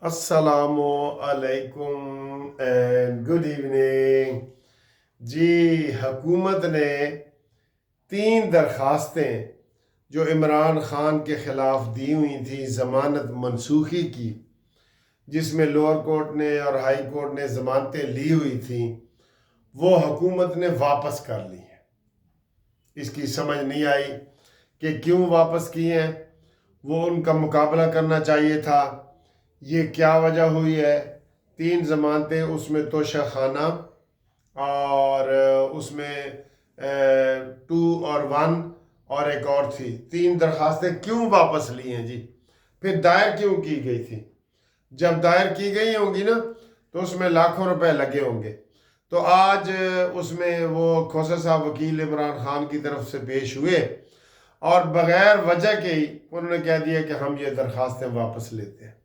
السلام علیکم and good evening جی۔ حکومت نے 3 درخواستیں جو عمران خان کے خلاف دی ہوئی تھیں ضمانت منسوخی کی، جس میں لوور کورٹ نے اور ہائی کورٹ نے ضمانتیں لی ہوئی تھیں، وہ حکومت نے واپس کر لی ہیں۔ اس کی سمجھ نہیں آئی کہ کیوں واپس کی ہیں۔ وہ ان کا مقابلہ کرنا چاہیے تھا۔ یہ کیا وجہ ہوئی ہے؟ 3 ضمانتیں، اس میں توشہ خانہ اور اس میں 2 اور 1 اور ایک اور تھی۔ 3 درخواستیں کیوں واپس لی ہیں جی؟ پھر دائر کیوں کی گئی تھی؟ جب دائر کی گئی ہوں گی نا تو اس میں لاکھوں روپے لگے ہوں گے۔ تو آج اس میں وہ کھوسا صاحب وکیل عمران خان کی طرف سے پیش ہوئے اور بغیر وجہ کے ہی انہوں نے کہہ دیا کہ ہم یہ درخواستیں واپس لیتے ہیں۔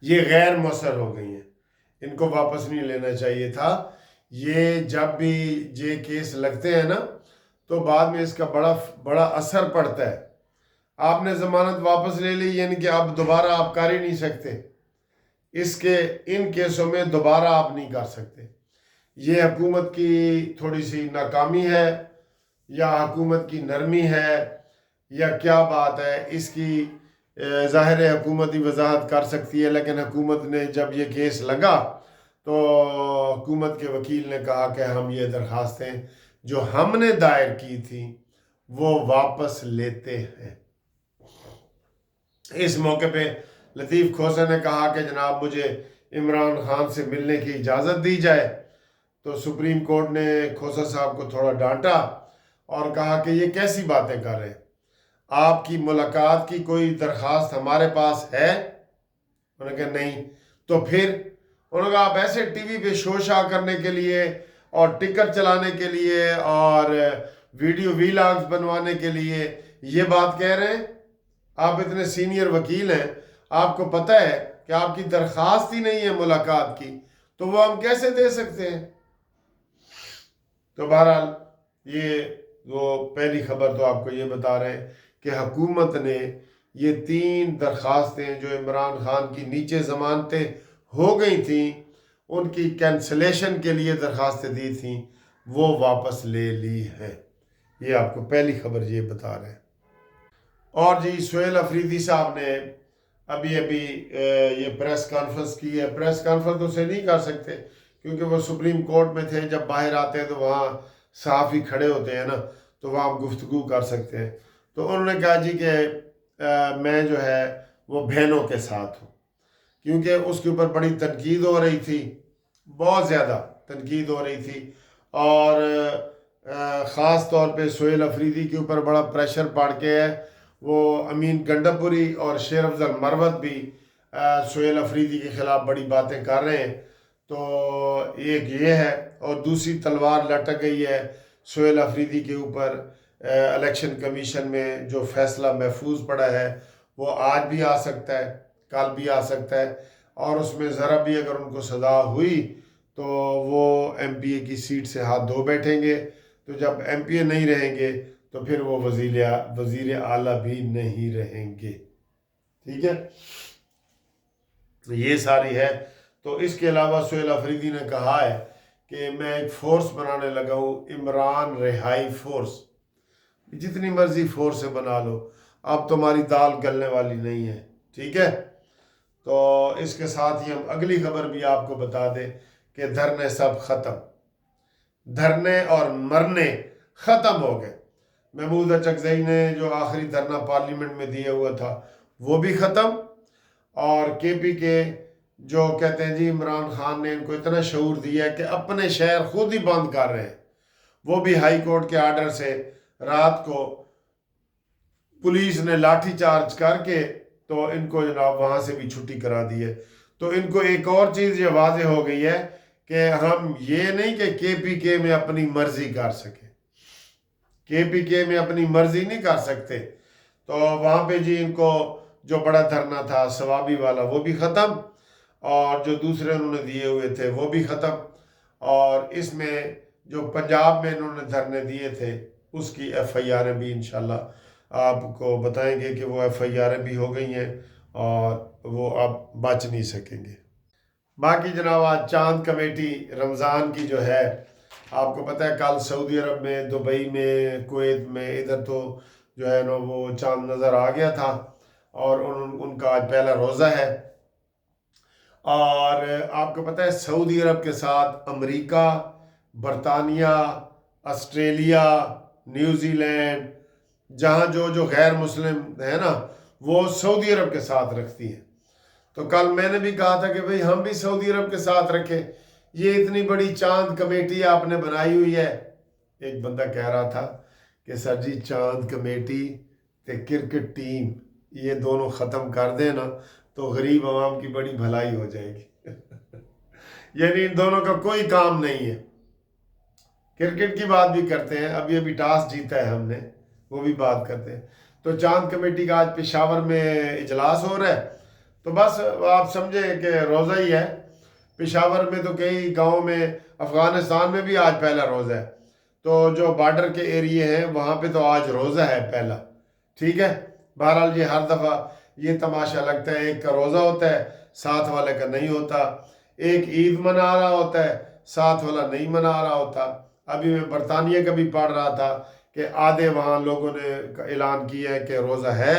یہ غیر مؤثر ہو گئی ہیں، ان کو واپس نہیں لینا چاہیے تھا۔ یہ جب بھی یہ کیس لگتے ہیں نا تو بعد میں اس کا بڑا اثر پڑتا ہے۔ آپ نے ضمانت واپس لے لی، یعنی کہ اب دوبارہ آپ کر ہی نہیں سکتے، ان کیسوں میں دوبارہ آپ نہیں کر سکتے۔ یہ حکومت کی تھوڑی سی ناکامی ہے یا حکومت کی نرمی ہے یا کیا بات ہے؟ اس کی ظاہر حکومت ہی وضاحت کر سکتی ہے، لیکن حکومت نے جب یہ کیس لگا تو حکومت کے وکیل نے کہا کہ ہم یہ درخواستیں جو ہم نے دائر کی تھیں وہ واپس لیتے ہیں۔ اس موقع پہ لطیف کھوسا نے کہا کہ جناب مجھے عمران خان سے ملنے کی اجازت دی جائے، تو سپریم کورٹ نے کھوسا صاحب کو تھوڑا ڈانٹا اور کہا کہ یہ کیسی باتیں کر رہے ہیں، آپ کی ملاقات کی کوئی درخواست ہمارے پاس ہے؟ انہوں نے کہا نہیں۔ تو پھر انہوں نے کہا آپ ایسے ٹی وی پہ شو شاہ کرنے کے لیے اور ٹکر چلانے کے لیے اور ویڈیو ویلاگز بنوانے کے لیے یہ بات کہہ رہے ہیں؟ آپ اتنے سینئر وکیل ہیں، آپ کو پتہ ہے کہ آپ کی درخواست ہی نہیں ہے ملاقات کی، تو وہ ہم کیسے دے سکتے ہیں؟ تو بہرحال یہ وہ پہلی خبر تو آپ کو یہ بتا رہے ہیں کہ حکومت نے یہ 3 درخواستیں جو عمران خان کی نیچے ضمانتیں ہو گئی تھیں، ان کی کینسلیشن کے لیے درخواستیں دی تھیں، وہ واپس لے لی ہیں۔ یہ آپ کو پہلی خبر یہ بتا رہے ہیں۔ اور جی سہیل افریدی صاحب نے ابھی یہ پریس کانفرنس کی ہے۔ پریس کانفرنس اسے نہیں کر سکتے کیونکہ وہ سپریم کورٹ میں تھے، جب باہر آتے ہیں تو وہاں صحافی کھڑے ہوتے ہیں نا، تو وہاں آپ گفتگو کر سکتے ہیں۔ تو انہوں نے کہا جی کہ میں جو ہے وہ بہنوں کے ساتھ ہوں، کیونکہ اس کے اوپر بڑی تنقید ہو رہی تھی، بہت زیادہ تنقید ہو رہی تھی، اور خاص طور پہ سہیل افریدی کے اوپر بڑا پریشر پڑ کے ہے۔ وہ امین گنڈاپوری اور شیر افضل مروت بھی سہیل افریدی کے خلاف بڑی باتیں کر رہے ہیں۔ تو ایک یہ ہے، اور دوسری تلوار لٹک گئی ہے سہیل افریدی کے اوپر۔ الیکشن کمیشن میں جو فیصلہ محفوظ پڑا ہے وہ آج بھی آ سکتا ہے، کل بھی آ سکتا ہے، اور اس میں ذرا بھی اگر ان کو سزا ہوئی تو وہ ایم پی اے کی سیٹ سے ہاتھ دھو بیٹھیں گے۔ تو جب ایم پی اے نہیں رہیں گے تو پھر وہ وزیر اعلیٰ بھی نہیں رہیں گے۔ ٹھیک ہے، یہ ساری ہے۔ تو اس کے علاوہ سہیل افریدی نے کہا ہے کہ میں ایک فورس بنانے لگا ہوں، عمران رہائی فورس۔ جتنی مرضی فورس سے بنا لو، اب تمہاری دال گلنے والی نہیں ہے۔ ٹھیک ہے، تو اس کے ساتھ ہی ہم اگلی خبر بھی آپ کو بتا دیں کہ دھرنے سب ختم، دھرنے اور مرنے ختم ہو گئے۔ محمود اچکزئی نے جو آخری دھرنا پارلیمنٹ میں دیا ہوا تھا وہ بھی ختم، اور کے پی کے جو کہتے ہیں جی عمران خان نے ان کو اتنا شعور دیا کہ اپنے شہر خود ہی بند کر رہے ہیں، وہ بھی ہائی کورٹ کے آرڈر سے۔ رات کو پولیس نے لاٹھی چارج کر کے تو ان کو جناب وہاں سے بھی چھٹی کرا دی ہے۔ تو ان کو ایک اور چیز یہ واضح ہو گئی ہے کہ ہم یہ نہیں کہ کے پی کے میں اپنی مرضی کر سکیں، کے پی کے میں اپنی مرضی نہیں کر سکتے۔ تو وہاں پہ جی ان کو جو بڑا دھرنا تھا ثوابی والا وہ بھی ختم، اور جو دوسرے انہوں نے دیے ہوئے تھے وہ بھی ختم، اور اس میں جو پنجاب میں انہوں نے دھرنے دیے تھے اس کی ایف آئی آریں بھی انشاءاللہ آپ کو بتائیں گے کہ وہ ایف آئی آریں بھی ہو گئی ہیں، اور وہ اب بچ نہیں سکیں گے۔ باقی جناب آج چاند کمیٹی رمضان کی جو ہے، آپ کو پتہ ہے کل سعودی عرب میں، دبئی میں، کویت میں، ادھر تو جو ہے نا وہ چاند نظر آ گیا تھا، اور ان کا آج پہلا روزہ ہے۔ اور آپ کو پتہ ہے سعودی عرب کے ساتھ امریکہ، برطانیہ، آسٹریلیا، نیوزی لینڈ، جہاں جو غیر مسلم ہے نا، وہ سعودی عرب کے ساتھ رکھتی ہیں۔ تو کل میں نے بھی کہا تھا کہ بھئی ہم بھی سعودی عرب کے ساتھ رکھیں، یہ اتنی بڑی چاند کمیٹی آپ نے بنائی ہوئی ہے۔ ایک بندہ کہہ رہا تھا کہ سر جی چاند کمیٹی تے کرکٹ ٹیم یہ دونوں ختم کر دیں نا تو غریب عوام کی بڑی بھلائی ہو جائے گی۔ یعنی ان دونوں کا کوئی کام نہیں ہے۔ کرکٹ کی بات بھی کرتے ہیں، ابھی ابھی ٹاس جیتا ہے ہم نے، وہ بھی بات کرتے ہیں۔ تو چاند کمیٹی کا آج پشاور میں اجلاس ہو رہا ہے، تو بس آپ سمجھے کہ روزہ ہی ہے۔ پشاور میں تو کئی گاؤں میں، افغانستان میں بھی آج پہلا روزہ ہے، تو جو بارڈر کے ایریے ہیں وہاں پہ تو آج روزہ ہے پہلا، ٹھیک ہے۔ بہرحال جی ہر دفعہ یہ تماشا لگتا ہے، ایک کا روزہ ہوتا ہے، ساتھ والے کا نہیں ہوتا، ایک عید منا رہا ہوتا ہے، ساتھ والا نہیں منا رہا ہوتا۔ ابھی میں برطانیہ کا بھی پڑھ رہا تھا کہ آدھے وہاں لوگوں نے اعلان کیا ہے کہ روزہ ہے،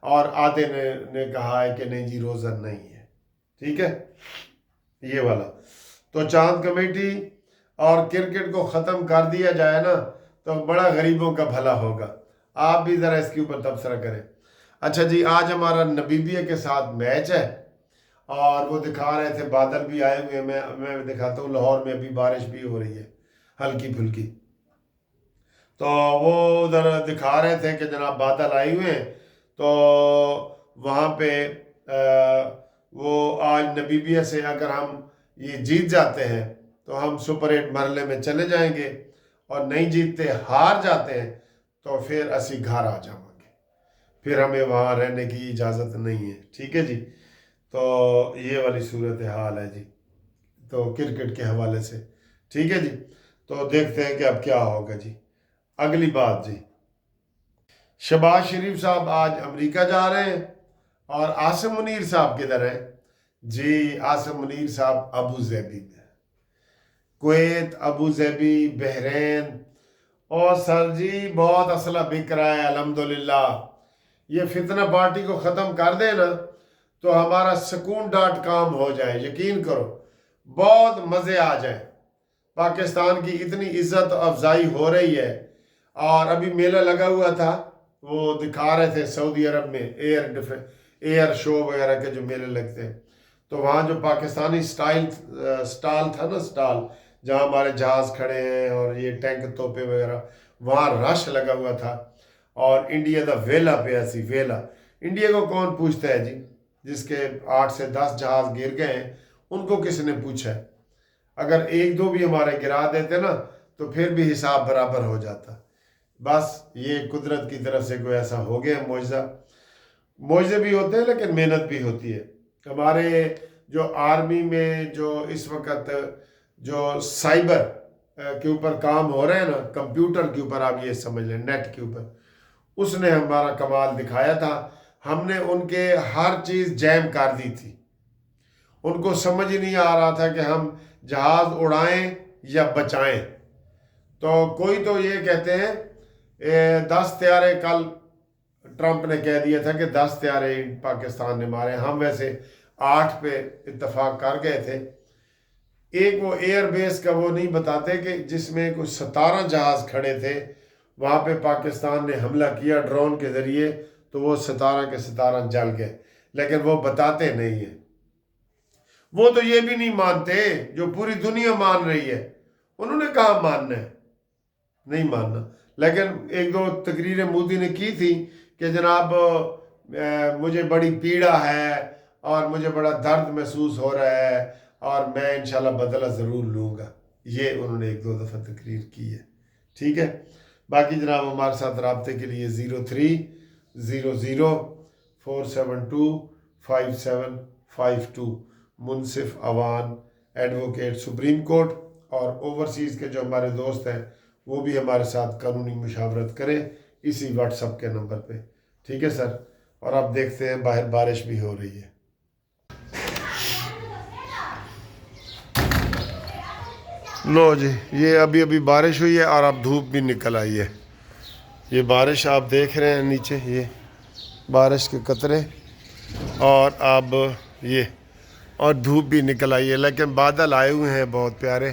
اور آدھے نے کہا ہے کہ نہیں جی روزہ نہیں ہے، ٹھیک ہے، یہ والا۔ تو چاند کمیٹی اور کرکٹ کو ختم کر دیا جائے نا تو بڑا غریبوں کا بھلا ہوگا۔ آپ بھی ذرا اس کے اوپر تبصرہ کریں۔ اچھا جی، آج ہمارا نبیبیہ کے ساتھ میچ ہے، اور وہ دکھا رہے تھے بادل بھی آئے ہوئے ہیں، میں دکھاتا ہوں، لاہور میں ابھی بارش بھی ہو رہی ہے ہلکی پھلکی۔ تو وہ ادھر دکھا رہے تھے کہ جناب بادل آئے ہوئے ہیں، تو وہاں پہ وہ آج نبیبیہ سے اگر ہم یہ جیت جاتے ہیں تو ہم سپر 8 مرحلے میں چلے جائیں گے، اور نہیں جیتتے ہار جاتے ہیں تو پھر اسی گھر آ جاؤں گے، پھر ہمیں وہاں رہنے کی اجازت نہیں ہے، ٹھیک ہے جی۔ تو یہ والی صورتحال ہے جی، تو کرکٹ کے حوالے سے، ٹھیک ہے جی۔ تو دیکھتے ہیں کہ اب کیا ہوگا جی۔ اگلی بات جی، شہباز شریف صاحب آج امریکہ جا رہے ہیں، اور عاصم منیر صاحب کدھر ہیں؟ جی عاصم منیر صاحب ابو ظہبی میں، کویت، ابو ظہبی، بحرین، اور سر جی بہت اسلحہ بک رہا ہے الحمدللہ۔ یہ فتنہ پارٹی کو ختم کر دے نا تو ہمارا سکون.com ہو جائے، یقین کرو بہت مزے آ جائیں۔ پاکستان کی اتنی عزت افزائی ہو رہی ہے، اور ابھی میلہ لگا ہوا تھا، وہ دکھا رہے تھے سعودی عرب میں ایئر شو وغیرہ کے جو میلے لگتے ہیں، تو وہاں جو پاکستانی سٹال تھا نا، سٹال جہاں ہمارے جہاز کھڑے ہیں اور یہ ٹینک توپے وغیرہ، وہاں رش لگا ہوا تھا، اور انڈیا دا ویلا پہ ایسی ویلا۔ انڈیا کو کون پوچھتا ہے جی؟ جس کے 8 سے 10 جہاز گر گئے ہیں، ان کو کس نے پوچھا ہے؟ اگر ایک دو بھی ہمارے گرا دیتے نا تو پھر بھی حساب برابر ہو جاتا۔ بس یہ قدرت کی طرف سے کوئی ایسا ہو گیا معجزہ۔ معجزے بھی ہوتے ہیں لیکن محنت بھی ہوتی ہے۔ ہمارے جو آرمی میں جو اس وقت جو سائبر کے اوپر کام ہو رہے ہیں نا، کمپیوٹر کے اوپر، آپ یہ سمجھ لیں نیٹ کے اوپر، اس نے ہمارا کمال دکھایا تھا۔ ہم نے ان کے ہر چیز جیم کر دی تھی، ان کو سمجھ ہی نہیں آ رہا تھا کہ ہم جہاز اڑائیں یا بچائیں۔ تو کوئی تو یہ کہتے ہیں 10 طیارے، کل ٹرمپ نے کہہ دیا تھا کہ 10 طیارے پاکستان نے مارے، ہم ویسے 8 پہ اتفاق کر گئے تھے۔ ایک وہ ایئر بیس کا وہ نہیں بتاتے کہ جس میں کچھ 17 جہاز کھڑے تھے، وہاں پہ پاکستان نے حملہ کیا ڈرون کے ذریعے، تو وہ 17 کے 17 جل گئے، لیکن وہ بتاتے نہیں ہیں۔ وہ تو یہ بھی نہیں مانتے جو پوری دنیا مان رہی ہے، انہوں نے کہاں ماننا ہے؟ نہیں ماننا۔ لیکن ایک دو تقریریں مودی نے کی تھی کہ جناب مجھے بڑی پیڑا ہے اور مجھے بڑا درد محسوس ہو رہا ہے، اور میں انشاءاللہ بدلہ ضرور لوں گا، یہ انہوں نے ایک دو دفعہ تقریر کی ہے، ٹھیک ہے۔ باقی جناب ہمارے ساتھ رابطے کے لیے 0300472572 منصف اوان ایڈوکیٹ سپریم کورٹ، اور اوورسیز کے جو ہمارے دوست ہیں وہ بھی ہمارے ساتھ قانونی مشاورت کریں اسی واٹس اپ کے نمبر پہ، ٹھیک ہے سر۔ اور آپ دیکھتے ہیں باہر بارش بھی ہو رہی ہے۔ لو جی یہ ابھی ابھی بارش ہوئی ہے اور اب دھوپ بھی نکل آئی ہے. یہ بارش آپ دیکھ رہے ہیں نیچے، یہ بارش کے قطرے، اور اب یہ اور دھوپ بھی نکل آئی ہے، لیکن بادل آئے ہوئے ہیں بہت پیارے.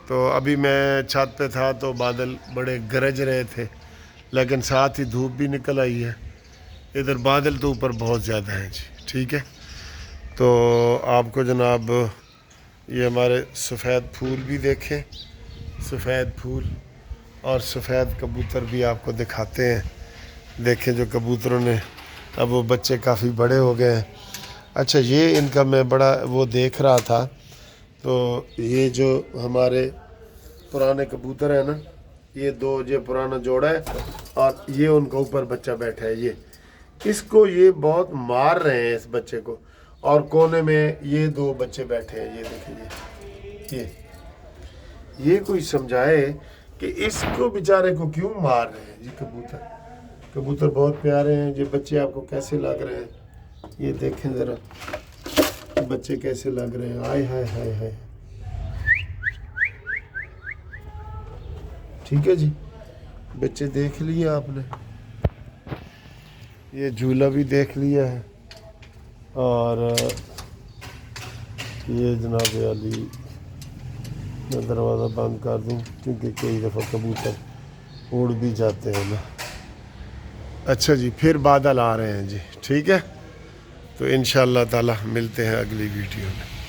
تو ابھی میں چھت پہ تھا تو بادل بڑے گرج رہے تھے، لیکن ساتھ ہی دھوپ بھی نکل آئی ہے. ادھر بادل تو اوپر بہت زیادہ ہیں جی. ٹھیک ہے، تو آپ کو جناب یہ ہمارے سفید پھول بھی دیکھیں، سفید پھول اور سفید کبوتر بھی آپ کو دکھاتے ہیں. دیکھیں جو کبوتروں نے، اب وہ بچے کافی بڑے ہو گئے ہیں. اچھا یہ ان کا میں بڑا وہ دیکھ رہا تھا، تو یہ جو ہمارے پرانے کبوتر ہیں نا، یہ دو یہ پرانا جوڑا ہے اور یہ ان کا اوپر بچہ بیٹھا ہے. یہ اس کو یہ بہت مار رہے ہیں اس بچے کو، اور کونے میں یہ دو بچے بیٹھے ہیں. یہ دیکھیں یہ کوئی سمجھائے کہ اس کو بیچارے کو کیوں مار رہے ہیں. یہ کبوتر بہت پیارے ہیں. یہ بچے آپ کو کیسے لگ رہے ہیں، یہ دیکھیں ذرا بچے کیسے لگ رہے ہیں. آئے ہائے ہائے ہائے. ٹھیک ہے جی، بچے دیکھ لیے آپ نے، یہ جھولا بھی دیکھ لیا ہے، اور یہ جناب علی میں دروازہ بند کر دوں کیونکہ کئی دفعہ کبوتر اڑ بھی جاتے ہیں نا. اچھا جی، پھر بادل آ رہے ہیں جی. ٹھیک ہے، تو انشاءاللہ تعالی ملتے ہیں اگلی ویڈیو میں.